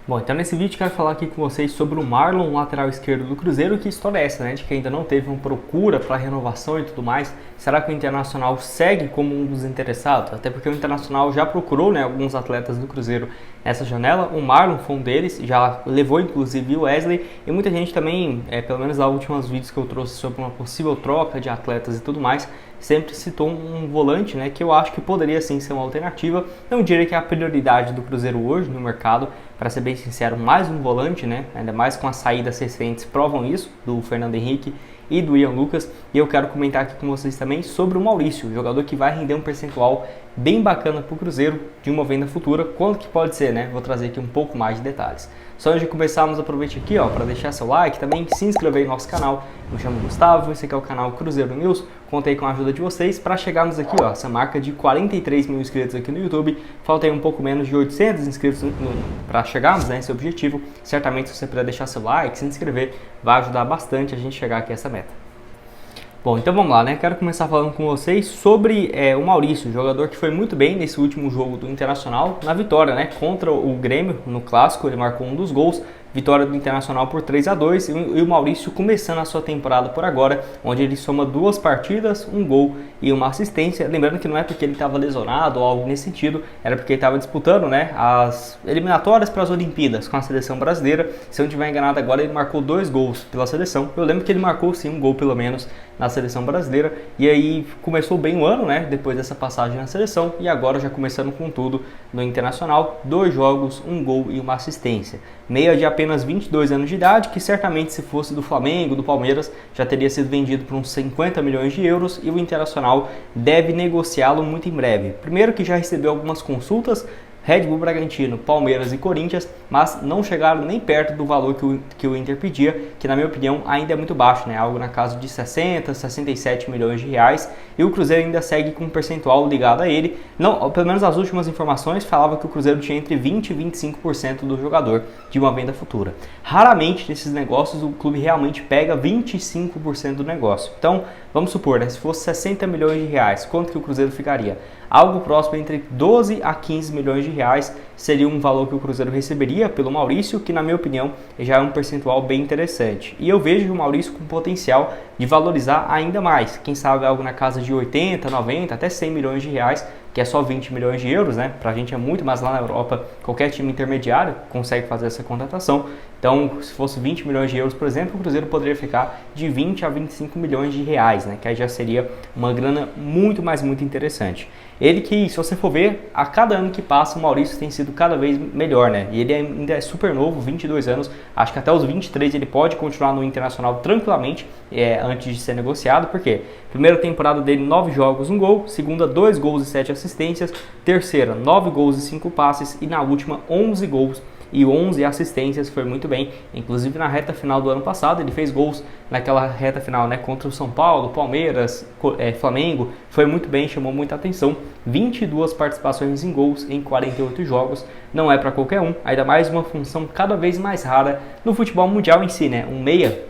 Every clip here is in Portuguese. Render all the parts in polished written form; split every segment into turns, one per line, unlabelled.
Bom, então nesse vídeo quero falar aqui com vocês sobre o Marlon, lateral esquerdo do Cruzeiro. Que história é essa, né? De que ainda não teve uma procura para renovação e tudo mais. Será que o Internacional segue como um dos interessados? Até porque o Internacional já procurou, né, alguns atletas do Cruzeiro nessa janela. O Marlon foi um deles, já levou inclusive o Wesley. E muita gente também, pelo menos nos últimos vídeos que eu trouxe sobre uma possível troca de atletas e tudo mais, sempre citou um volante, né, que eu acho que poderia sim ser uma alternativa. Não diria que é a prioridade do Cruzeiro hoje no mercado, para ser bem sincero, mais um volante, né, ainda mais com as saídas recentes provam isso, do Fernando Henrique e do Ian Lucas. E eu quero comentar aqui com vocês também sobre o Maurício, jogador que vai render um percentual bem bacana para o Cruzeiro de uma venda futura. Quanto que pode ser, né? Vou trazer aqui um pouco mais de detalhes. Só antes de começarmos, aproveite aqui para deixar seu like, também se inscrever no nosso canal. Eu me chamo Gustavo, esse aqui é o canal Cruzeiro News. Contei com a ajuda de vocês para chegarmos aqui, essa marca de 43 mil inscritos aqui no YouTube. Falta aí um pouco menos de 800 inscritos para chegarmos nesse objetivo. Certamente, se você puder deixar seu like, se inscrever, vai ajudar bastante a gente chegar aqui a essa meta. Bom, então vamos lá, né? Quero começar falando com vocês sobre o Maurício, jogador que foi muito bem nesse último jogo do Internacional, na vitória, né? Contra o Grêmio, no Clássico, ele marcou um dos gols. Vitória do Internacional por 3-2 e o Maurício começando a sua temporada por agora, onde ele soma 2 partidas, um gol e uma assistência. Lembrando que não é porque ele estava lesionado ou algo nesse sentido, era porque ele estava disputando, né, as eliminatórias para as Olimpíadas com a seleção brasileira. Se eu não estiver enganado agora, ele marcou 2 gols pela seleção. Eu lembro que ele marcou sim um gol pelo menos na seleção brasileira, e aí começou bem o ano, né, depois dessa passagem na seleção, e agora já começando com tudo no Internacional, 2 jogos, um gol e uma assistência. Meia de apenas 22 anos de idade, que certamente se fosse do Flamengo, do Palmeiras, já teria sido vendido por uns 50 milhões de euros, e o Internacional deve negociá-lo muito em breve. Primeiro que já recebeu algumas consultas, Red Bull Bragantino, Palmeiras e Corinthians, mas não chegaram nem perto do valor que o Inter pedia, que na minha opinião ainda é muito baixo, né? Algo na casa de 60, 67 milhões de reais, e o Cruzeiro ainda segue com um percentual ligado a ele. Não, pelo menos as últimas informações falavam que o Cruzeiro tinha entre 20 e 25% do jogador de uma venda futura. Raramente nesses negócios o clube realmente pega 25% do negócio. Então, vamos supor, né, se fosse 60 milhões de reais, quanto que o Cruzeiro ficaria? Algo próximo entre 12 a 15 milhões de reais seria um valor que o Cruzeiro receberia pelo Maurício, que na minha opinião já é um percentual bem interessante. E eu vejo o Maurício com potencial de valorizar ainda mais, quem sabe algo na casa de 80, 90, até 100 milhões de reais, que é só 20 milhões de euros, né? Pra gente é muito, mas lá na Europa qualquer time intermediário consegue fazer essa contratação. Então, se fosse 20 milhões de euros, por exemplo, o Cruzeiro poderia ficar de 20 a 25 milhões de reais, né? Que aí já seria uma grana muito, mas muito interessante. Ele que, se você for ver, a cada ano que passa, o Maurício tem sido cada vez melhor, né? E ele ainda é super novo, 22 anos, acho que até os 23 ele pode continuar no Internacional tranquilamente, antes de ser negociado, porque primeira temporada dele, 9 jogos, 1 gol, segunda, 2 gols e 7 assistências, terceira, 9 gols e 5 passes, e na última, 11 gols e 11 assistências, foi muito bem. Inclusive na reta final do ano passado ele fez gols naquela reta final, né, contra o São Paulo, Palmeiras, Flamengo, foi muito bem, chamou muita atenção. 22 participações em gols em 48 jogos, não é para qualquer um, ainda mais uma função cada vez mais rara no futebol mundial em si, né, um meia,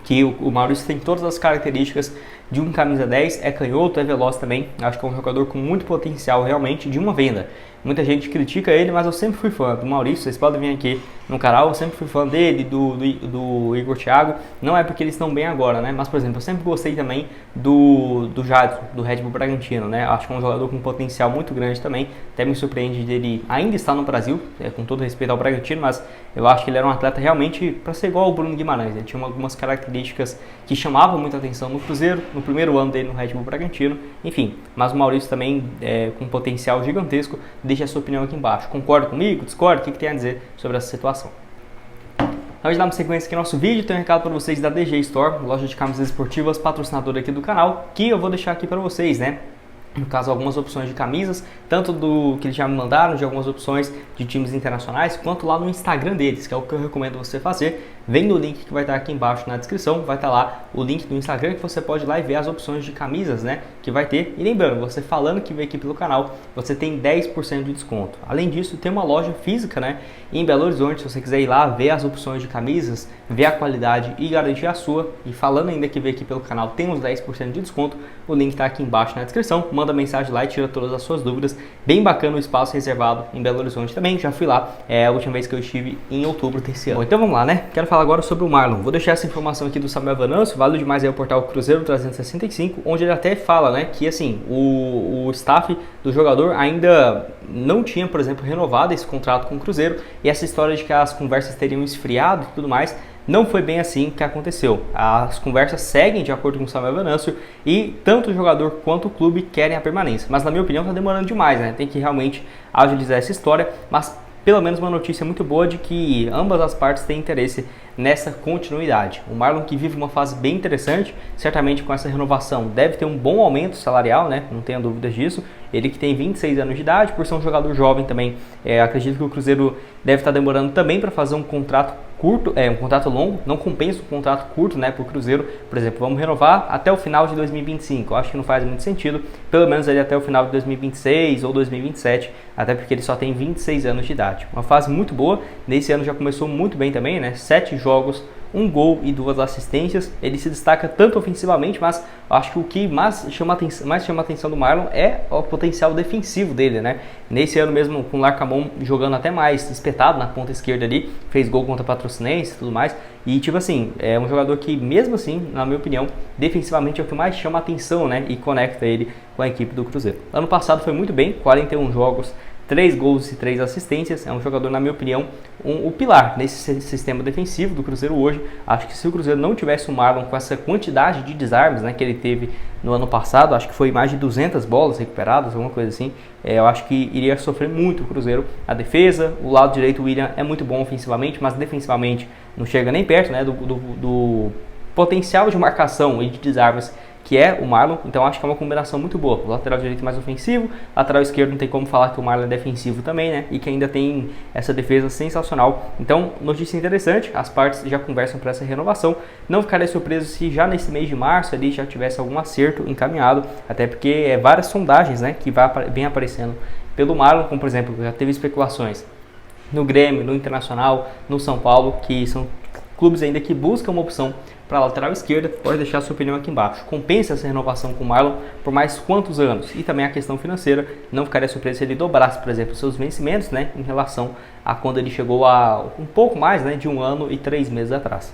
que o Maurício tem todas as características de um camisa 10, é canhoto, é veloz também, acho que é um jogador com muito potencial realmente de uma venda. Muita gente critica ele, mas eu sempre fui fã do Maurício, vocês podem vir aqui no canal, eu sempre fui fã dele, do Igor Thiago, não é porque eles estão bem agora, né, mas por exemplo, eu sempre gostei também do Jadson, do Red Bull Bragantino, né, acho que é um jogador com potencial muito grande também, até me surpreende dele ainda estar no Brasil, com todo respeito ao Bragantino, mas eu acho que ele era um atleta realmente para ser igual ao Bruno Guimarães, ele tinha algumas características que chamavam muita atenção no Cruzeiro, no primeiro ano dele no Red Bull Bragantino, enfim, mas o Maurício também com potencial gigantesco. Deixe a sua opinião aqui embaixo. Concorda comigo? Discorda? O que tem a dizer sobre essa situação? Antes de darmos sequência aqui no nosso vídeo, tem um recado para vocês da DG Store, loja de camisas esportivas, patrocinadora aqui do canal, que eu vou deixar aqui para vocês, né? No caso, algumas opções de camisas, tanto do que eles já me mandaram, de algumas opções de times internacionais, quanto lá no Instagram deles, que é o que eu recomendo você fazer. Vem no link que vai estar aqui embaixo na descrição, vai estar lá o link do Instagram, que você pode ir lá e ver as opções de camisas, né, que vai ter. E lembrando, você falando que veio aqui pelo canal, você tem 10% de desconto. Além disso, tem uma loja física, né, em Belo Horizonte, se você quiser ir lá ver as opções de camisas, ver a qualidade e garantir a sua. E falando ainda que veio aqui pelo canal, tem uns 10% de desconto. O link está aqui embaixo na descrição. manda mensagem lá e tira todas as suas dúvidas. Bem bacana o espaço reservado em Belo Horizonte também, já fui lá, é a última vez que eu estive em outubro desse ano. Bom, então vamos lá, né? Quero falar agora sobre o Marlon. Vou deixar essa informação aqui do Samuel Venâncio, vale demais aí o portal Cruzeiro 365, onde ele até fala, né, que assim, o staff do jogador ainda não tinha, por exemplo, renovado esse contrato com o Cruzeiro, e essa história de que as conversas teriam esfriado e tudo mais, não foi bem assim que aconteceu. As conversas seguem de acordo com o Samuel Venâncio e tanto o jogador quanto o clube querem a permanência. Mas na minha opinião está demorando demais, né? Tem que realmente agilizar essa história, mas pelo menos uma notícia muito boa de que ambas as partes têm interesse nessa continuidade. O Marlon, que vive uma fase bem interessante, certamente com essa renovação deve ter um bom aumento salarial, né? Não tenha dúvidas disso. Ele que tem 26 anos de idade, por ser um jogador jovem também, acredito que o Cruzeiro deve estar demorando também para fazer um contrato curto, um contrato longo, não compensa um contrato curto, né, para o Cruzeiro. Por exemplo, vamos renovar até o final de 2025, eu acho que não faz muito sentido, pelo menos ele até o final de 2026 ou 2027, até porque ele só tem 26 anos de idade. Uma fase muito boa, nesse ano já começou muito bem também, né, 7 jogos, 1 gol e 2 assistências. Ele se destaca tanto ofensivamente, mas acho que o que mais chama a atenção do Marlon é o potencial defensivo dele, né? Nesse ano mesmo, com o Larcamon jogando até mais espetado na ponta esquerda ali, fez gol contra a Patrocinense e tudo mais. E tipo assim, é um jogador que mesmo assim, na minha opinião, defensivamente é o que mais chama a atenção, né? E conecta ele com a equipe do Cruzeiro. Ano passado foi muito bem, 41 jogos, 3 gols e 3 assistências, é um jogador, na minha opinião, o pilar nesse sistema defensivo do Cruzeiro hoje. Acho que se o Cruzeiro não tivesse o Marlon com essa quantidade de desarmes, né, que ele teve no ano passado, acho que foi mais de 200 bolas recuperadas, alguma coisa assim, eu acho que iria sofrer muito o Cruzeiro. A defesa, o lado direito, o William é muito bom ofensivamente, mas defensivamente não chega nem perto, né, do potencial de marcação e de desarmes que é o Marlon, então acho que é uma combinação muito boa. O lateral direito mais ofensivo, lateral esquerdo não tem como falar que o Marlon é defensivo também, né? E que ainda tem essa defesa sensacional. Então, notícia interessante, as partes já conversam para essa renovação. Não ficaria surpreso se já nesse mês de março ali já tivesse algum acerto encaminhado, até porque várias sondagens, né, que vem aparecendo pelo Marlon, como por exemplo, já teve especulações no Grêmio, no Internacional, no São Paulo, que são clubes ainda que buscam uma opção para a lateral esquerda. Pode deixar a sua opinião aqui embaixo. Compensa essa renovação com o Marlon por mais quantos anos? E também a questão financeira, não ficaria surpreso se ele dobrasse, por exemplo, seus vencimentos, né, em relação a quando ele chegou a um pouco mais, né, de 1 ano e 3 meses atrás.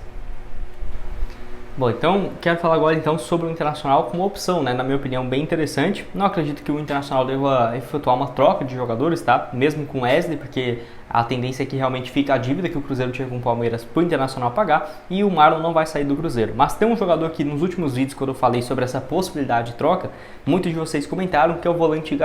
Bom, então quero falar agora então sobre o Internacional como opção, né? Na minha opinião, bem interessante. Não acredito que o Internacional deva efetuar uma troca de jogadores, tá? Mesmo com o Wesley, porque a tendência é que realmente fique a dívida que o Cruzeiro tinha com o Palmeiras para o Internacional pagar e o Marlon não vai sair do Cruzeiro. Mas tem um jogador que nos últimos vídeos, quando eu falei sobre essa possibilidade de troca, muitos de vocês comentaram, que é o volante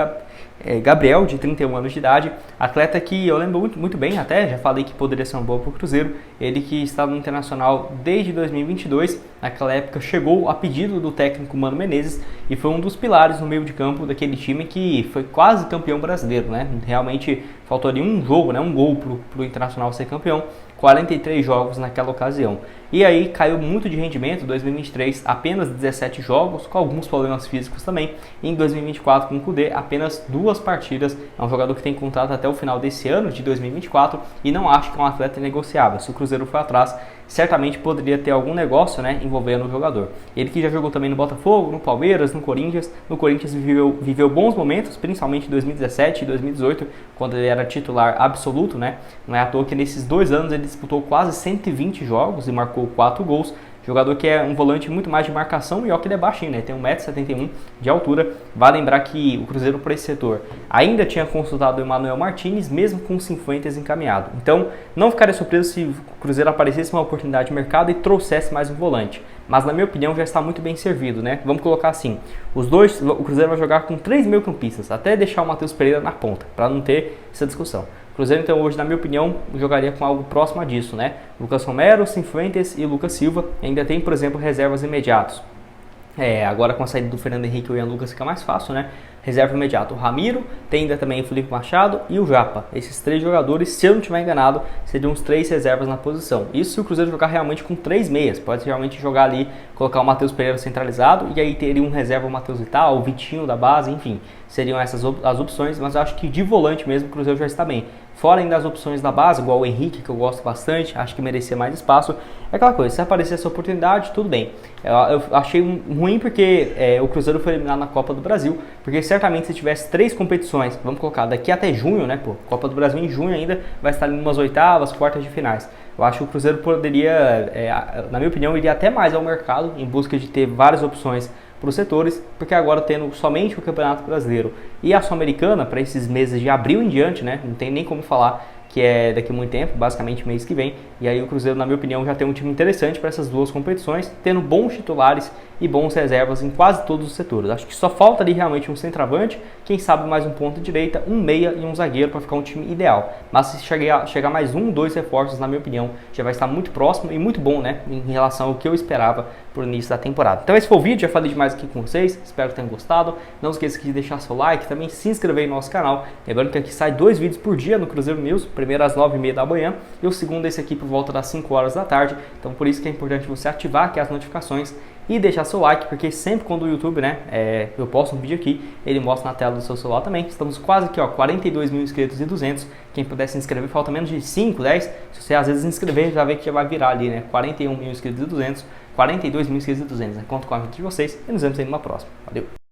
Gabriel, de 31 anos de idade, atleta que eu lembro muito bem, até já falei que poderia ser uma boa para o Cruzeiro. Ele que estava no Internacional desde 2022, naquela época chegou a pedido do técnico Mano Menezes e foi um dos pilares no meio de campo daquele time que foi quase campeão brasileiro, né? Realmente faltou ali um jogo, né? Um gol para o Internacional ser campeão. 43 jogos naquela ocasião. E aí caiu muito de rendimento, 2023 apenas 17 jogos, com alguns problemas físicos também. E em 2024 com o Kudê, apenas 2 partidas. É um jogador que tem contrato até o final desse ano, de 2024, e não acho que é um atleta negociável. Se o Cruzeiro for atrás, certamente poderia ter algum negócio, né, envolvendo o jogador. Ele que já jogou também no Botafogo, no Palmeiras, no Corinthians. No Corinthians viveu bons momentos, principalmente em 2017 e 2018, quando ele era titular absoluto, né? Não é à toa que nesses 2 anos ele disputou quase 120 jogos e marcou 4 gols. Jogador que é um volante muito mais de marcação e ó que ele é baixinho, né? Tem 1,71 m de altura. Vale lembrar que o Cruzeiro por esse setor ainda tinha consultado o Emmanuel Martinez, mesmo com o Cifuentes encaminhado. Então, não ficaria surpreso se o Cruzeiro aparecesse uma oportunidade de mercado e trouxesse mais um volante. Mas na minha opinião já está muito bem servido, né? Vamos colocar assim, o Cruzeiro vai jogar com 3 meio-campistas, até deixar o Matheus Pereira na ponta, para não ter essa discussão. O Cruzeiro, então, hoje, na minha opinião, jogaria com algo próximo disso, né? Lucas Romero, Cifuentes e Lucas Silva. Ainda tem, por exemplo, reservas imediatos. Agora com a saída do Fernando Henrique, o Ian Lucas fica mais fácil, né? Reserva imediato, o Ramiro, tem ainda também o Felipe Machado e o Japa. Esses 3 jogadores, se eu não estiver enganado, seriam os 3 reservas na posição. Isso se o Cruzeiro jogar realmente com 3 meias. Pode realmente jogar ali, colocar o Matheus Pereira centralizado e aí teria um reserva o Matheus Vital, o Vitinho da base, enfim. Seriam essas as opções, mas eu acho que de volante mesmo o Cruzeiro já está bem. Fora ainda as opções da base, igual o Henrique, que eu gosto bastante, acho que merecia mais espaço. É aquela coisa, se aparecer essa oportunidade, tudo bem. Eu achei ruim porque o Cruzeiro foi eliminado na Copa do Brasil, porque certamente se tivesse 3 competições, vamos colocar daqui até junho, né, pô, Copa do Brasil em junho ainda vai estar em umas oitavas, quartas de finais. Eu acho que o Cruzeiro poderia, na minha opinião, iria até mais ao mercado em busca de ter várias opções para os setores, porque agora tendo somente o Campeonato Brasileiro e a Sul-Americana para esses meses de abril em diante, né, não tem nem como falar que é daqui a muito tempo, basicamente mês que vem, e aí o Cruzeiro, na minha opinião, já tem um time interessante para essas duas competições, tendo bons titulares e bons reservas em quase todos os setores. Acho que só falta ali realmente um centroavante, quem sabe mais um ponta direita, um meia e um zagueiro para ficar um time ideal. Mas se chegar mais 2 reforços, na minha opinião, já vai estar muito próximo e muito bom, né, em relação ao que eu esperava para o início da temporada. Então esse foi o vídeo, já falei demais aqui com vocês, espero que tenham gostado. Não esqueça de deixar seu like, também se inscrever no nosso canal. Lembrando que aqui sai 2 vídeos por dia no Cruzeiro News, primeiro às 9h30 da manhã e o segundo esse aqui por volta das 5 horas da tarde. Então por isso que é importante você ativar aqui as notificações e deixar seu like, porque sempre quando o YouTube, né, eu posto um vídeo aqui, ele mostra na tela do seu celular também. Estamos quase aqui, ó, 42 mil inscritos e 200. Quem puder se inscrever, falta menos de 5, 10. Se você às vezes se inscrever, já vê que já vai virar ali, né, 41 mil inscritos e 200, 42 mil inscritos e 200. Conto com a ajuda de vocês e nos vemos aí numa próxima. Valeu!